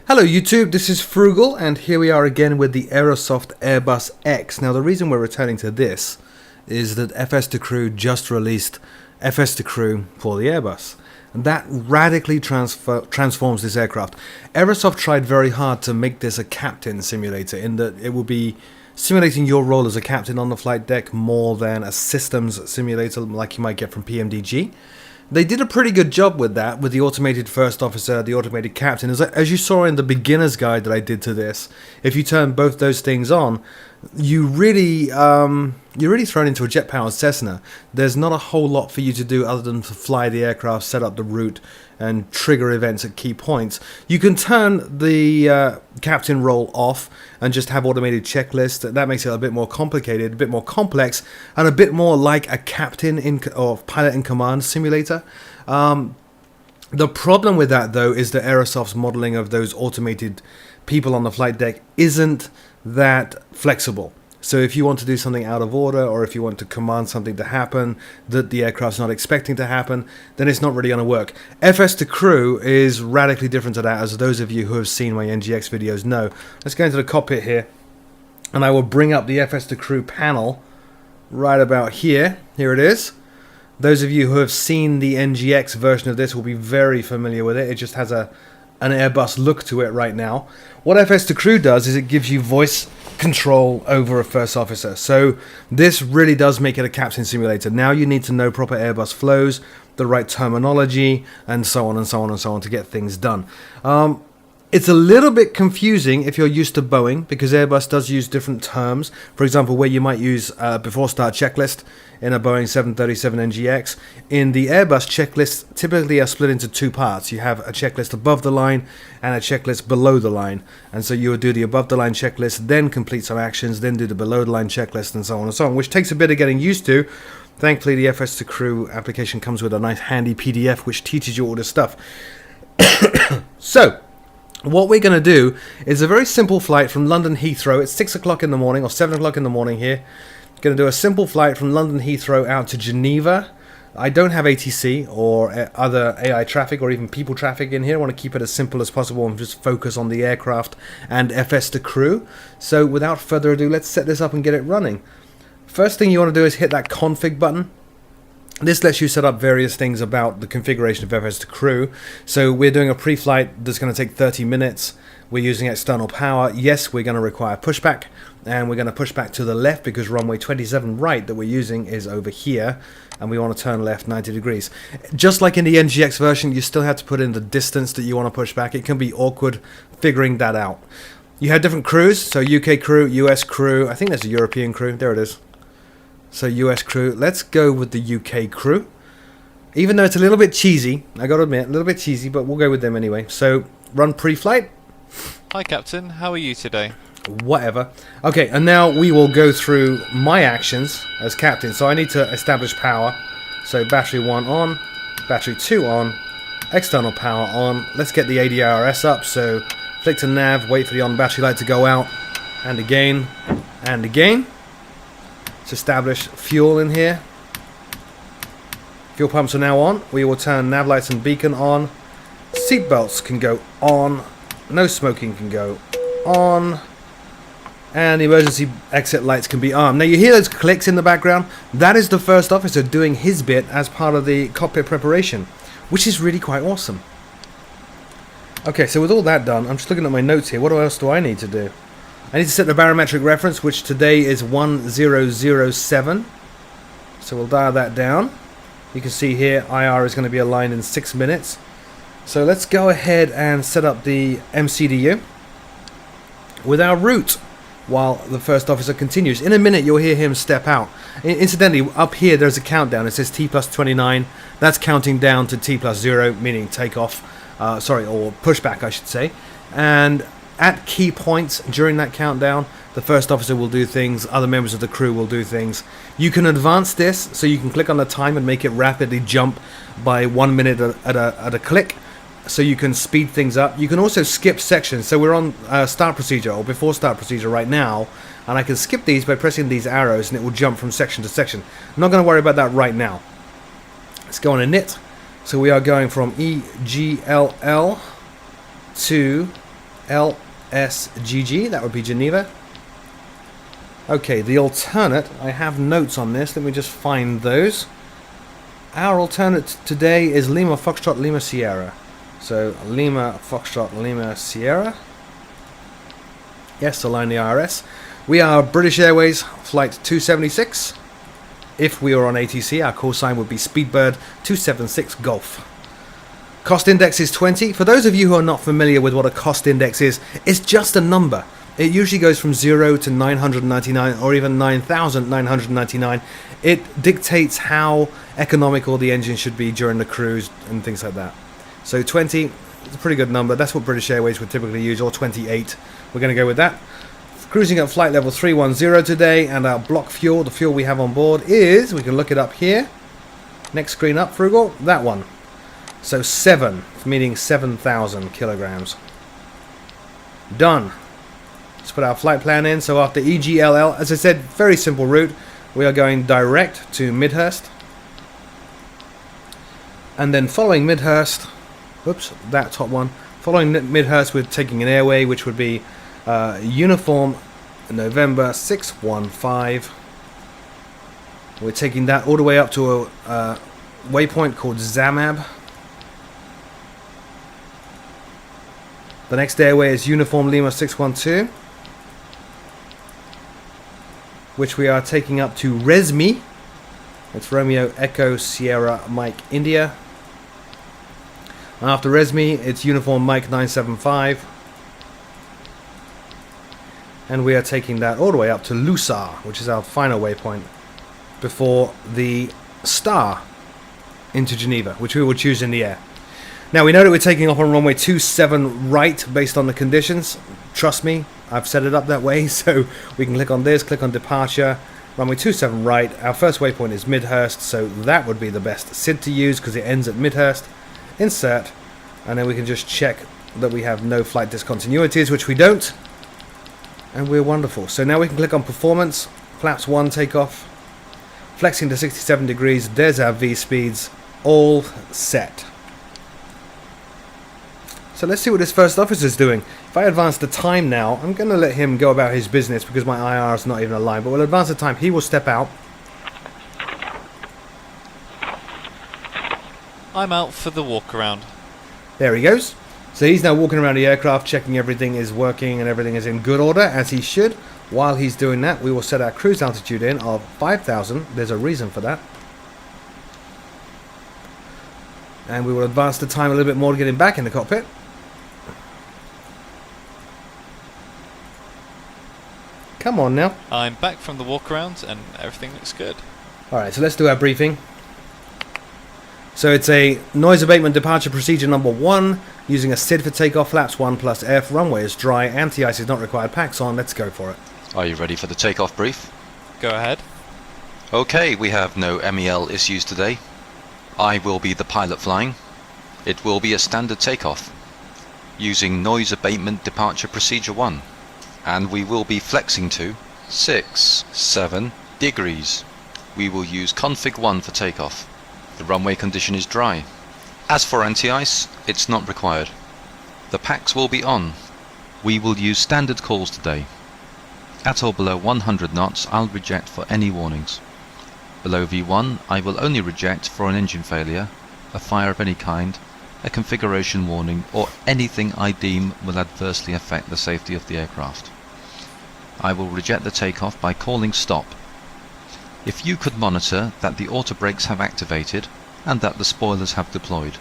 Hello YouTube, this is Froogle, and here we are again with the Aerosoft Airbus X. Now the reason we're returning to this is that FS2CREW just released FS2CREW for the Airbus. And that radically transforms this aircraft. Aerosoft tried very hard to make this a captain simulator, in that it will be simulating your role as a captain on the flight deck more than a systems simulator like you might get from PMDG. They did a pretty good job with that, with the automated first officer, the automated captain. As you saw in the beginner's guide that I did to this, if you turn both those things on, you're really thrown into a jet-powered Cessna. There's not a whole lot for you to do other than to fly the aircraft, set up the route, and trigger events at key points. You can turn the captain role off and just have automated checklists. That makes it a bit more complicated, a bit more complex, and a bit more like a captain or pilot in command simulator. The problem with that, though, is that Aerosoft's modeling of those automated people on the flight deck isn't that flexible. So if you want to do something out of order, or if you want to command something to happen that the aircraft's not expecting to happen, then it's not really going to work. FS2CREW is radically different to that, as those of you who have seen my NGX videos know. Let's go into the cockpit here, and I will bring up the FS2CREW panel right about here. Here it is. Those of you who have seen the NGX version of this will be very familiar with it. It just has an Airbus look to it right now. What FS2CREW does is it gives you voice control over a first officer. So this really does make it a captain simulator. Now you need to know proper Airbus flows, the right terminology, and so on and so on and so on to get things done. It's a little bit confusing if you're used to Boeing, because Airbus does use different terms. For example, where you might use before start checklist in a Boeing 737 NGX, in the Airbus, checklists typically are split into two parts. You have a checklist above the line and a checklist below the line. And so you would do the above the line checklist, then complete some actions, then do the below the line checklist, and so on and so on, which takes a bit of getting used to. Thankfully, the FS2CREW application comes with a nice handy PDF which teaches you all this stuff. So what we're going to do is a very simple flight from London Heathrow. It's 6 o'clock in the morning, or 7 o'clock in the morning here. Going to do a simple flight from London Heathrow out to Geneva. I don't have ATC or other AI traffic or even people traffic in here. I want to keep it as simple as possible and just focus on the aircraft and FS2CREW. So without further ado, let's set this up and get it running. First thing you want to do is hit that config button. This lets you set up various things about the configuration of FS2CREW. So we're doing a pre-flight that's going to take 30 minutes. We're using external power. Yes, we're going to require pushback, and we're going to push back to the left because runway 27 right that we're using is over here, and we want to turn left 90 degrees. Just like in the NGX version, you still have to put in the distance that you want to push back. It can be awkward figuring that out. You have different crews, so UK crew, US crew. I think there's a European crew. There it is. So US crew. Let's go with the UK crew. Even though it's a little bit cheesy, I got to admit, a little bit cheesy, but we'll go with them anyway. So run pre-flight. Hi Captain, how are you today? Whatever. Okay, and now we will go through my actions as captain. So I need to establish power. So battery 1 on, battery 2 on, external power on. Let's get the ADRS up. So flick to nav, wait for the on battery light to go out, and again, and again. Let's establish fuel in here. Fuel pumps are now on. We will turn nav lights and beacon on. Seat belts can go on. No smoking can go on. And the emergency exit lights can be armed. Now you hear those clicks in the background? That is the first officer doing his bit as part of the cockpit preparation, which is really quite awesome. Okay, so with all that done, I'm just looking at my notes here. What else do I need to do? I need to set the barometric reference, which today is 1007. So we'll dial that down. You can see here IR is going to be aligned in 6 minutes. So let's go ahead and set up the MCDU with our route while the first officer continues. In a minute you'll hear him step out. Incidentally, up here there's a countdown. It says T plus 29. That's counting down to T plus 0, meaning takeoff. Or pushback I should say. And at key points during that countdown, the first officer will do things, other members of the crew will do things. You can advance this, so you can click on the time and make it rapidly jump by 1 minute at a click, so you can speed things up. You can also skip sections, so we're on start procedure, or before start procedure right now, and I can skip these by pressing these arrows and it will jump from section to section. I'm not going to worry about that right now. Let's go on init. So we are going from EGLL to LSGG, that would be Geneva. Okay, the alternate, I have notes on this, let me just find those. Our alternate today is Lima Foxtrot Lima Sierra. So Lima Foxtrot Lima Sierra. Yes, align the IRS. We are British Airways Flight 276. If we were on ATC, our call sign would be Speedbird 276 Golf. Cost index is 20. For those of you who are not familiar with what a cost index is, it's just a number. It usually goes from 0 to 999 or even 9,999. It dictates how economical the engine should be during the cruise and things like that. So 20 is a pretty good number. That's what British Airways would typically use, or 28. We're going to go with that. Cruising at flight level 310 today, and our block fuel, the fuel we have on board is, we can look it up here. Next screen up, Froogle, that one. So 7, meaning 7,000 kilograms. Done. Let's put our flight plan in. So after EGLL, as I said, very simple route. We are going direct to Midhurst. And then following Midhurst, whoops, that top one. Following Midhurst, we're taking an airway, which would be Uniform November 615. We're taking that all the way up to a waypoint called Zamab. The next airway is Uniform Lima 612, which we are taking up to Resmi. It's Romeo Echo Sierra Mike India. And after Resmi, it's Uniform Mike 975. And we are taking that all the way up to Lusar, which is our final waypoint, before the Star into Geneva, which we will choose in the air. Now we know that we're taking off on runway 27 right based on the conditions. Trust me, I've set it up that way, so we can click on this, click on departure, runway 27 right. Our first waypoint is Midhurst, so that would be the best SID to use because it ends at Midhurst. Insert, and then we can just check that we have no flight discontinuities, which we don't. And we're wonderful. So now we can click on performance, flaps 1 takeoff, flexing to 67 degrees, there's our V speeds, all set. So let's see what this first officer is doing. If I advance the time now, I'm going to let him go about his business because my IR is not even aligned, but we'll advance the time. He will step out. I'm out for the walk around. There he goes. So he's now walking around the aircraft, checking everything is working and everything is in good order, as he should. While he's doing that, we will set our cruise altitude in of 5,000. There's a reason for that. And we will advance the time a little bit more to get him back in the cockpit. Come on now. I'm back from the walk around and everything looks good. Alright, so let's do our briefing. So it's a noise abatement departure procedure number 1, using a SID for takeoff, flaps 1 plus F, runway is dry, anti-ice is not required, packs on, let's go for it. Are you ready for the takeoff brief? Go ahead. Okay, we have no MEL issues today. I will be the pilot flying. It will be a standard takeoff, using noise abatement departure procedure 1. And we will be flexing to 7 degrees. We will use config 1 for takeoff. The runway condition is dry. As for anti-ice, it's not required. The packs will be on. We will use standard calls today. At or below 100 knots, I'll reject for any warnings. Below V1, I will only reject for an engine failure, a fire of any kind, a configuration warning, or anything I deem will adversely affect the safety of the aircraft. I will reject the takeoff by calling stop. If you could monitor that the auto brakes have activated and that the spoilers have deployed.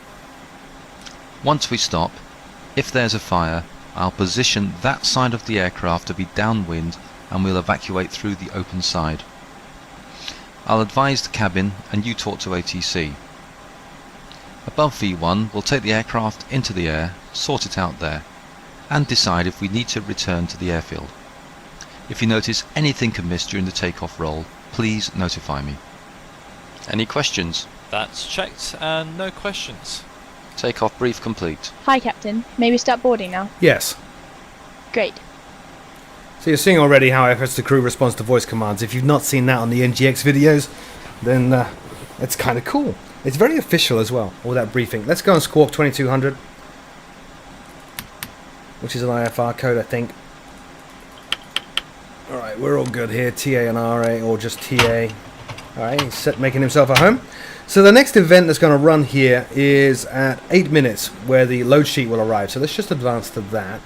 Once we stop, if there's a fire, I'll position that side of the aircraft to be downwind and we'll evacuate through the open side. I'll advise the cabin and you talk to ATC. Above V1, we'll take the aircraft into the air, sort it out there, and decide if we need to return to the airfield. If you notice anything amiss during the takeoff roll, please notify me. Any questions? That's checked and no questions. Takeoff brief complete. Hi Captain, may we start boarding now? Yes. Great. So you're seeing already how FS2CREW responds to voice commands. If you've not seen that on the NGX videos, then it's kind of cool. It's very official as well, all that briefing. Let's go on Squawk 2200. which is an IFR code, I think. Alright, we're all good here, TA and RA, or just TA. Alright, he's making himself at home. So the next event that's going to run here is at 8 minutes, where the load sheet will arrive. So let's just advance to that.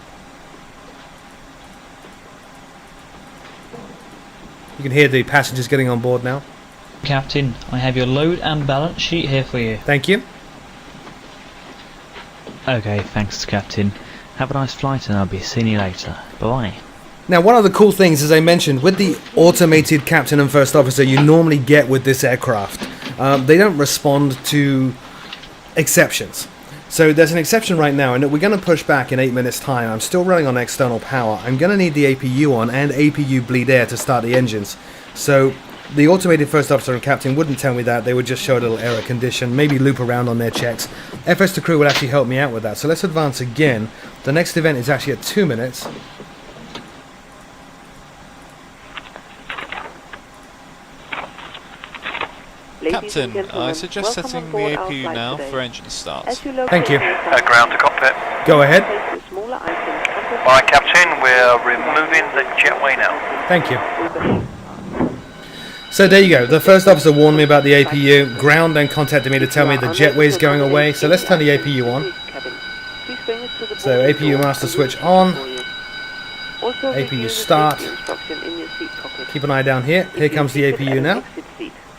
You can hear the passengers getting on board now. Captain, I have your load and balance sheet here for you. Thank you. Okay, thanks, Captain. Have a nice flight and I'll be seeing you later. Bye-bye. Now, one of the cool things, as I mentioned, with the automated captain and first officer you normally get with this aircraft, they don't respond to exceptions. So there's an exception right now, and we're going to push back in 8 minutes' time. I'm still running on external power. I'm going to need the APU on and APU bleed air to start the engines. So the automated first officer and captain wouldn't tell me that. They would just show a little error condition, maybe loop around on their checks. FS2CREW will actually help me out with that. So let's advance again. The next event is actually at 2 minutes. Captain, I suggest setting the APU now for engine start. Thank you. Ground to cockpit. Go ahead. Alright, Captain, we're removing the jetway now. Thank you. So there you go. The first officer warned me about the APU. Ground then contacted me to tell me the jetway is going away. So let's turn the APU on. So APU master switch on. APU start. Keep an eye down here. Here comes the APU now.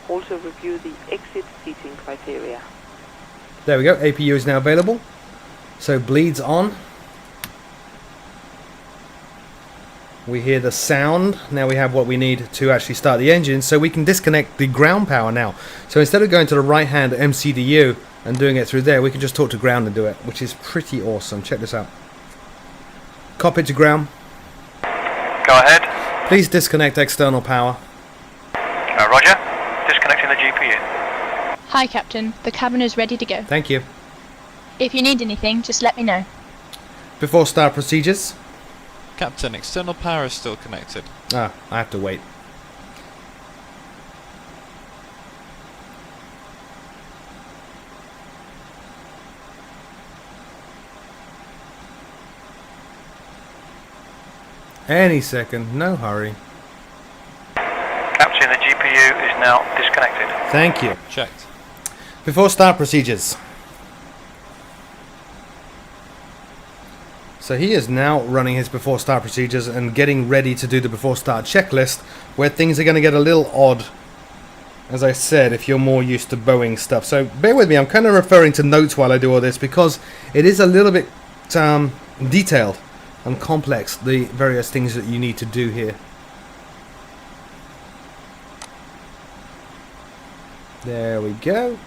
Also review the exit seating criteria. There we go. APU is now available. So bleeds on. We hear the sound. Now we have what we need to actually start the engine, so we can disconnect the ground power now. So instead of going to the right hand MCDU and doing it through there, we can just talk to ground and do it, which is pretty awesome. Check this out. Cockpit to ground. Go ahead. Please disconnect external power. Roger. Disconnecting the GPU. Hi, Captain. The cabin is ready to go. Thank you. If you need anything, just let me know. Before start procedures. Captain, external power is still connected. Ah, I have to wait. Any second, no hurry. Captain, the GPU is now disconnected. Thank you. Checked. Before start procedures. So he is now running his before start procedures and getting ready to do the before start checklist, where things are going to get a little odd, as I said, if you're more used to Boeing stuff. So bear with me, I'm kind of referring to notes while I do all this because it is a little bit detailed and complex, the various things that you need to do here. There we go.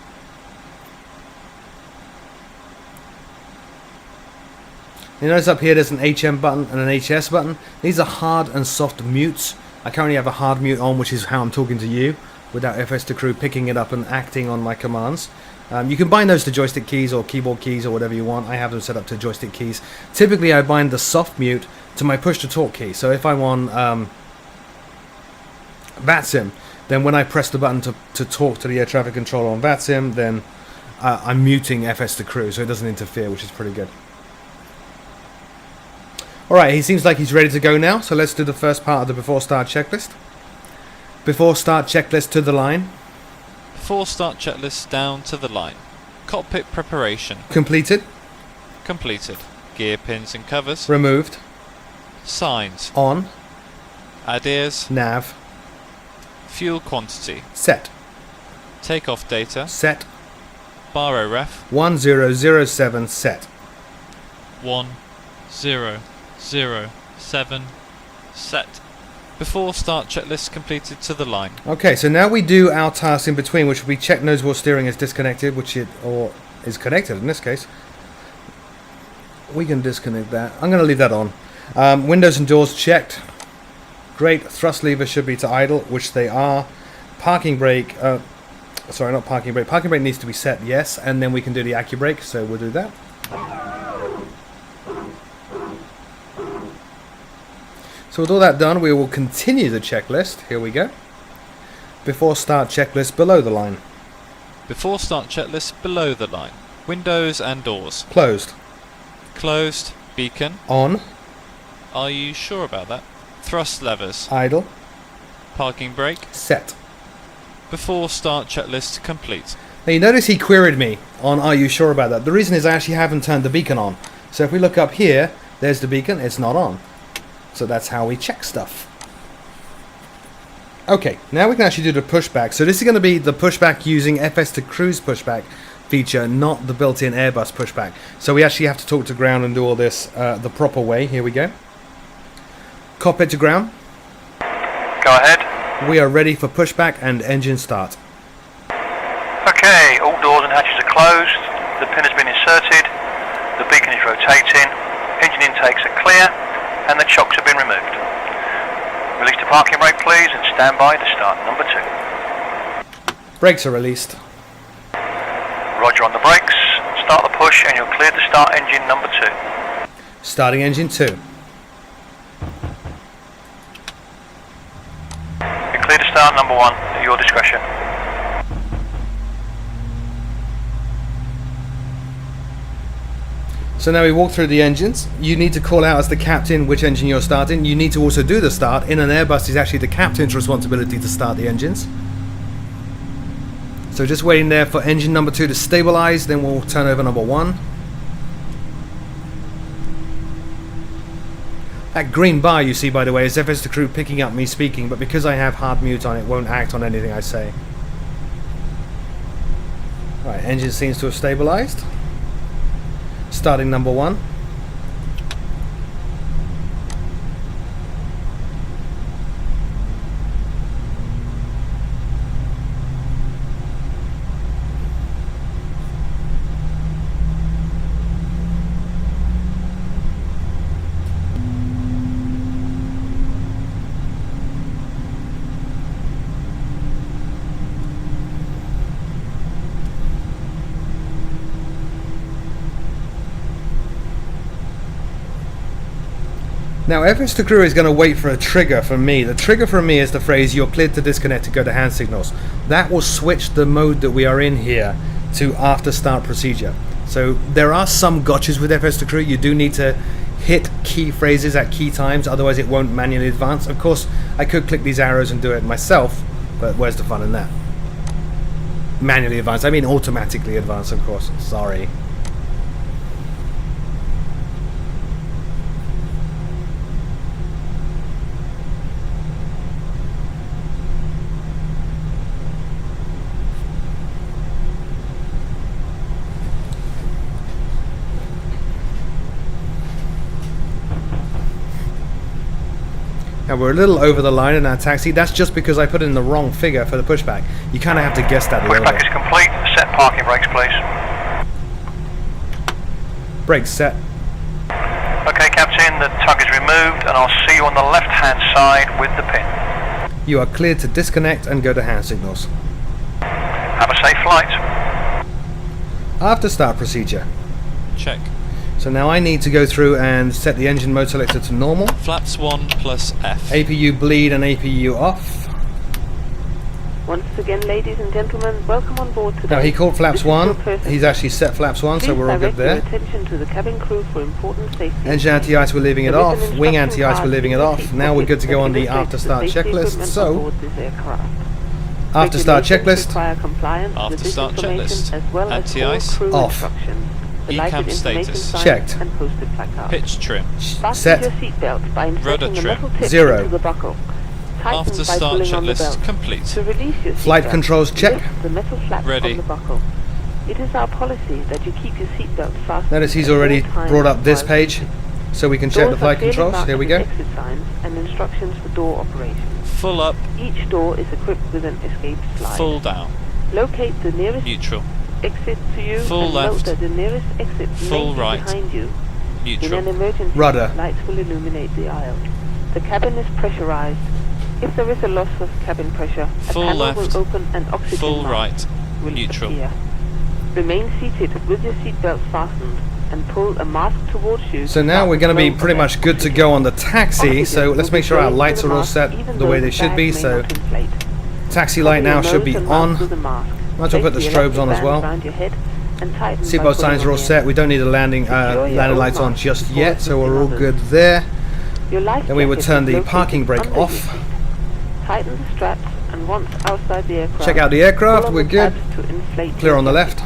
You notice up here there's an HM button and an HS button. These are hard and soft mutes. I currently have a hard mute on, which is how I'm talking to you, without FS2CREW picking it up and acting on my commands. You can bind those to joystick keys or keyboard keys or whatever you want. I have them set up to joystick keys. Typically I bind the soft mute to my push to talk key. So if I'm on VATSIM, then when I press the button to talk to the air traffic controller on VATSIM, then I'm muting FS2CREW, so it doesn't interfere, which is pretty good. Alright, he seems like he's ready to go now, so let's do the first part of the before start checklist. Before start checklist to the line. Before start checklist down to the line. Cockpit preparation. Completed. Completed. Gear pins and covers. Removed. Signs. On. Ideas. Nav. Fuel quantity. Set. Takeoff data. Set. Baro ref. 1007 set. 1007 set. Before start checklist completed to the line. Okay, so now we do our task in between, which will be check nose wheel steering is disconnected, or is connected in this case. We can disconnect that. I'm going to leave that on. Windows and doors checked. Great. Thrust levers should be to idle, which they are. Parking brake, sorry, not parking brake. Parking brake needs to be set, yes, and then we can do the AccuBrake, so we'll do that. So with all that done, we will continue the checklist. Here we go. Before start checklist below the line. Before start checklist below the line. Windows and doors. Closed. Closed. Beacon. On. Are you sure about that? Thrust levers. Idle. Parking brake. Set. Before start checklist complete. Now you notice he queried me on are you sure about that. The reason is I actually haven't turned the beacon on. So if we look up here, there's the beacon, it's not on. So that's how we check stuff. Okay, now we can actually do the pushback. So this is going to be the pushback using FS2CREW's pushback feature, not the built-in Airbus pushback. So we actually have to talk to ground and do all this the proper way. Here we go. Cockpit to ground. Go ahead. We are ready for pushback and engine start. Okay, all doors and hatches are closed. The pin has been inserted. The beacon is rotating. Engine intakes are clear, and the chocks have been removed. Release the parking brake, please, and stand by to start number 2. Brakes are released. Roger on the brakes. Start the push, and you're cleared to start engine number 2. Starting engine 2. You're cleared to start number 1 at your discretion. So now we walk through the engines. You need to call out as the captain which engine you're starting. You need to also do the start. In an Airbus, it's actually the captain's responsibility to start the engines. So just waiting there for engine number 2 to stabilize, then we'll turn over number 1. That green bar you see, by the way, is FS2CREW picking up me speaking, but because I have hard mute on, it won't act on anything I say. Right, engine seems to have stabilized. Starting number 1. Now FS2CREW is going to wait for a trigger from me. The trigger from me is the phrase "you're cleared to disconnect to go to hand signals." That will switch the mode that we are in here to after start procedure. So there are some gotchas with FS2CREW. You do need to hit key phrases at key times, otherwise it won't manually advance. Of course, I could click these arrows and do it myself, but where's the fun in that? Manually advance, I mean automatically advance, of course. Sorry. Now we're a little over the line in our taxi. That's just because I put in the wrong figure for the pushback. You kind of have to guess that a little Pushback bit. is complete. Set parking brakes, please. Brakes set. Okay, Captain, the tug is removed, and I'll see you on the left-hand side with the pin. You are cleared to disconnect and go to hand signals. Have a safe flight. After start procedure. Check. So now I need to go through and set the engine mode selector to normal. Flaps 1 plus F. APU bleed and APU off. Once again, ladies and gentlemen, welcome on board today. Now he called flaps This is your 1. person. He's actually set flaps 1, so Please we're all good direct there. your attention to the cabin crew for important safety. Engine anti-ice, we're leaving it There is off. an Wing instruction anti-ice, we're card leaving it in the off. seat Now we're good to pocket go on the that after illustrates start the safety checklist. equipment on So, board this aircraft. after start Regulations checklist, require compliance After with this start information checklist. as well as Anti-ice. core crew Off. instructions. The ECAM lighted information status. signs Checked. and posted placards. Pitch trim. Fasten set. your seatbelt by Rudder inserting the trim. metal tip 0. into the buckle. Tighten After by start pulling on the checklist belt. complete. To release your Flight seatbelt, controls check. lift the metal flap Ready. on the buckle. It is our policy that you keep your seatbelt fastened. notice he's at all already times brought up this while page, seated. so we can check the Doors flight are clearly controls. marked Here we with go. exit signs and instructions for door operation. Full up, Each door is equipped with an escape slide. full down. Locate the nearest Neutral. exit to you Full and left. note that the nearest exit Full may be right. behind you. In Neutral. an emergency, Rudder. lights will illuminate the aisle. The cabin is pressurized. If there is a loss of cabin pressure, a Full panel left. will open and oxygen Full mask right. will Neutral. appear. Remain seated with your seatbelt fastened and pull a mask towards you. So to now start we're the going to be flow pretty of much good to oxygen. go on the taxi. Oxygen So let's will make be sure our flowing lights through are the all mask set even the though way they the should bag be. may So not inflate. taxi light Cover your now should nose be and mouth on. with a mask. Might as well put the Place strobes on as elastic well. band around your head and tighten by Seatbelt pulling signs on are all the set. We don't need the landing lights on just yet, so we're all good there. Then we would turn the parking brake off. Tighten the straps, and once outside the aircraft, Check out the aircraft, we're good. Clear on the left.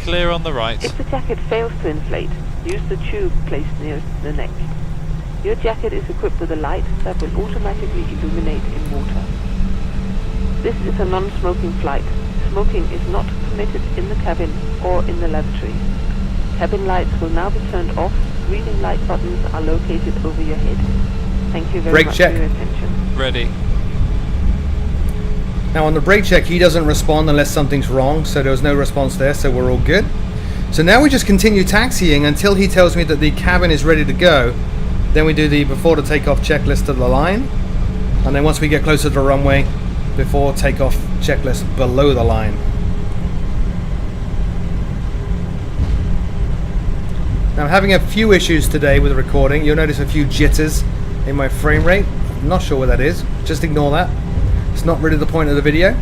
Clear on the right. If the jacket fails to inflate, use the tube placed near the neck. Your jacket is equipped with a light that will automatically illuminate in water. This is a non-smoking flight. Smoking is not permitted in the cabin or in the lavatory. Cabin lights will now be turned off. Reading light buttons are located over your head. Thank you very Brake much check. for your attention. Ready. Now on the brake check, he doesn't respond unless something's wrong, so there was no response there, so we're all good. So now we just continue taxiing until he tells me that the cabin is ready to go. Then we do the before the takeoff checklist to the line, and then once we get closer to the runway, before takeoff checklist below the line. Now I'm having a few issues today with the recording. You'll notice a few jitters in my frame rate. I'm not sure what that is. Just ignore that. It's not really the point of the video.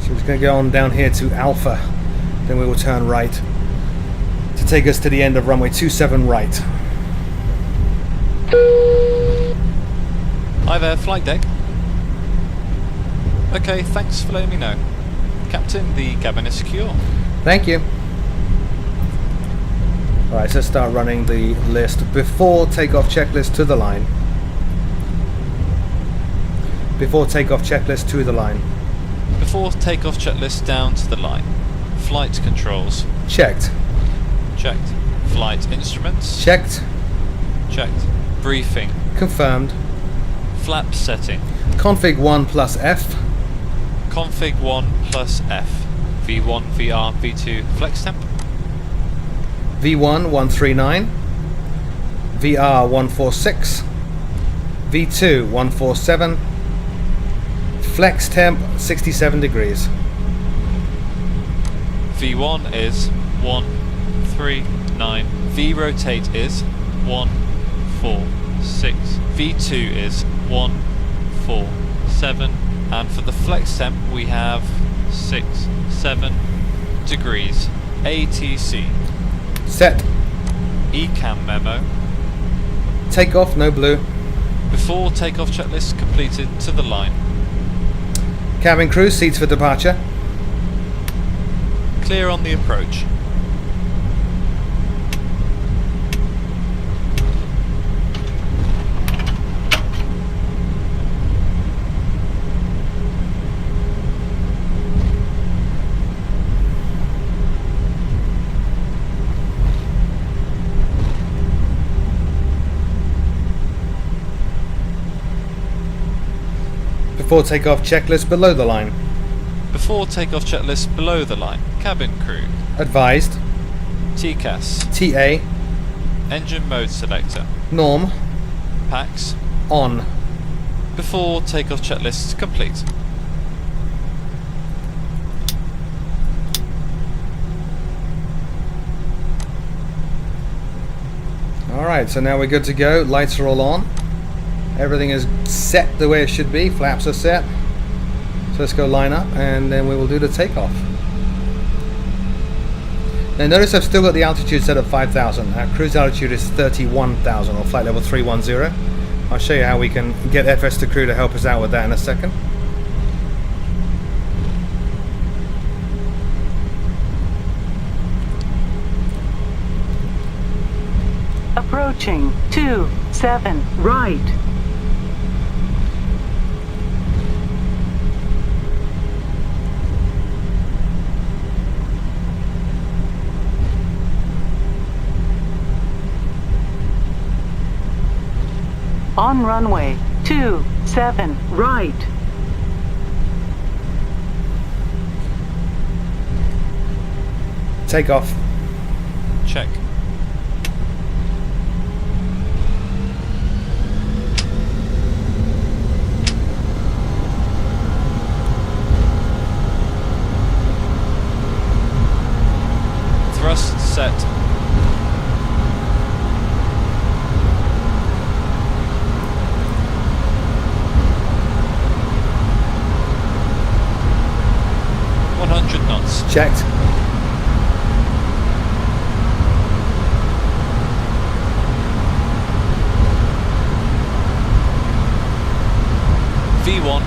So we're just going to go on down here to Alpha. Then we will turn right to take us to the end of runway 27 right. Hi there, flight deck. Okay, thanks for letting me know. Captain, the cabin is secure. Thank you. Alright, so let's start running the list. Before takeoff checklist to the line. Before takeoff checklist to the line. Before takeoff checklist down to the line. Flight controls. Checked. Checked. Flight instruments. Checked. Checked. Briefing. Confirmed. Flap setting. Config 1 plus F. Config 1 plus F. V1, VR, V2, flex temp. V1 139. VR 146. V2 147. Flex temp 67 degrees. V1 is 139. V rotate is 146. V2 is 147. And for the flex temp we have 67 degrees. ATC. Set. ECAM memo. Takeoff, no blue. Before takeoff checklist completed to the line. Cabin crew, seats for departure. Clear on the approach. Before takeoff checklist below the line. Before takeoff checklist below the line. Cabin crew. Advised. TCAS. TA. Engine mode selector. Norm. PAX. On. Before takeoff checklist complete. Alright, so now we're good to go. Lights are all on. Everything is set the way it should be. Flaps are set. So let's go line up and then we will do the takeoff. Now notice I've still got the altitude set at 5,000. Our cruise altitude is 31,000 or flight level 310. I'll show you how we can get FS2CREW to help us out with that in a second. Approaching 27 right. On runway 27 right. Takeoff. Check. checked. V1.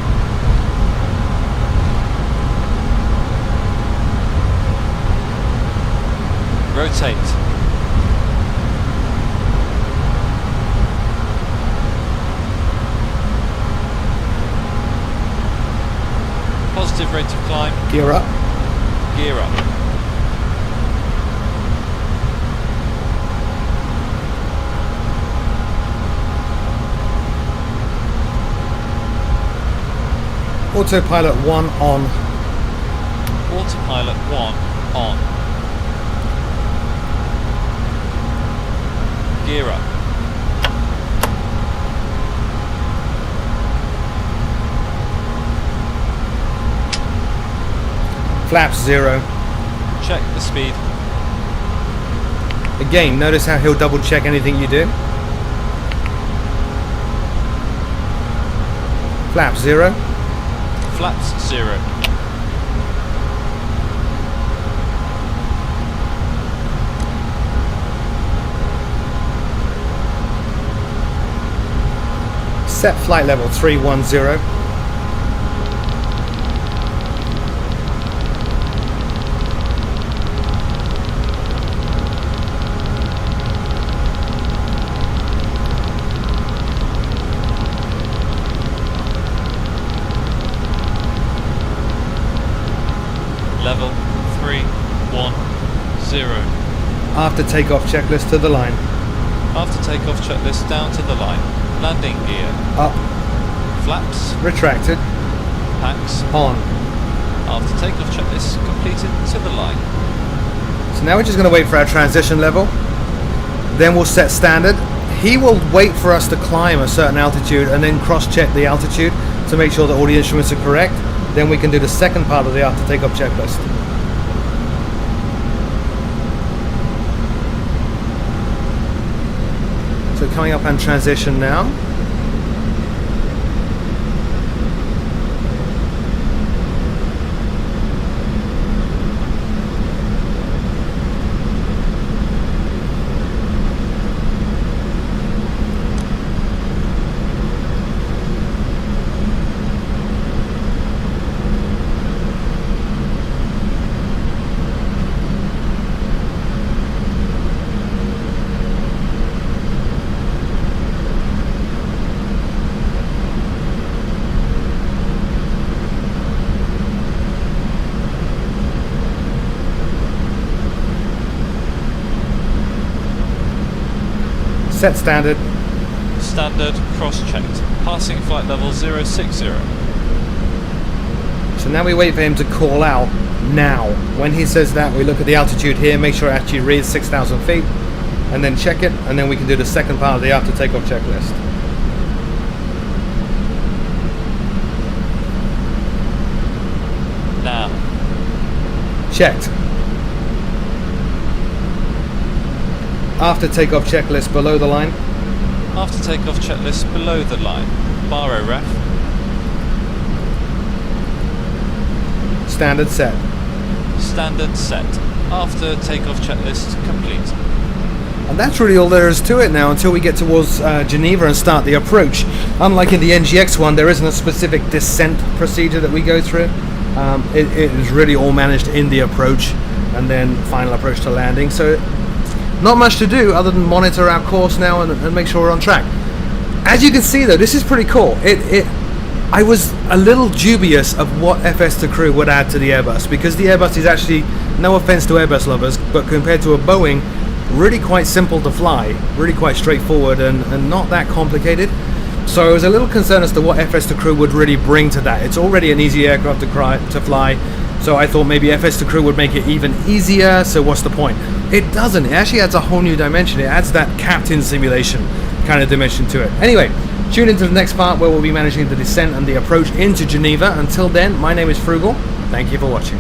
Rotate. Positive rate of climb. Gear up. Gear up. Autopilot 1 on. Autopilot 1 on. Gear up. Flaps 0. Check the speed. Again, notice how he'll double check anything you do. Flaps 0. Flaps 0. Set flight level 310. Level 310. After takeoff checklist to the line. After takeoff checklist down to the line. Landing gear. Up. Flaps. Retracted. Packs. On. After takeoff checklist completed to the line. So now we're just going to wait for our transition level. Then we'll set standard. He will wait for us to climb a certain altitude and then cross-check the altitude to make sure that all the instruments are correct. Then we can do the second part of the after takeoff checklist. So coming up on transition now. Set standard. Standard cross-checked. Passing flight level 060. So now we wait for him to call out now. When he says that, we look at the altitude here, make sure it actually reads 6,000 feet, and then check it, and then we can do the second part of the after takeoff checklist. Now. Checked. After takeoff checklist below the line. After takeoff checklist below the line. Baro ref. Standard set. Standard set. After takeoff checklist complete. And that's really all there is to it now until we get towards Geneva and start the approach. Unlike in the NGX one, there isn't a specific descent procedure that we go through. It is really all managed in the approach and then final approach to landing. So not much to do other than monitor our course now and make sure we're on track. As you can see though, this is pretty cool. I was a little dubious of what FS2CREW would add to the Airbus, because the Airbus is actually, no offense to Airbus lovers, but compared to a Boeing, really quite simple to fly, really quite straightforward and not that complicated. So I was a little concerned as to what FS2CREW would really bring to that. It's already an easy aircraft to fly, so I thought maybe FS2CREW would make it even easier, so what's the point? It doesn't. It actually adds a whole new dimension. It adds that captain simulation kind of dimension to it. Anyway, tune into the next part where we'll be managing the descent and the approach into Geneva. Until then, my name is Froogle. Thank you for watching.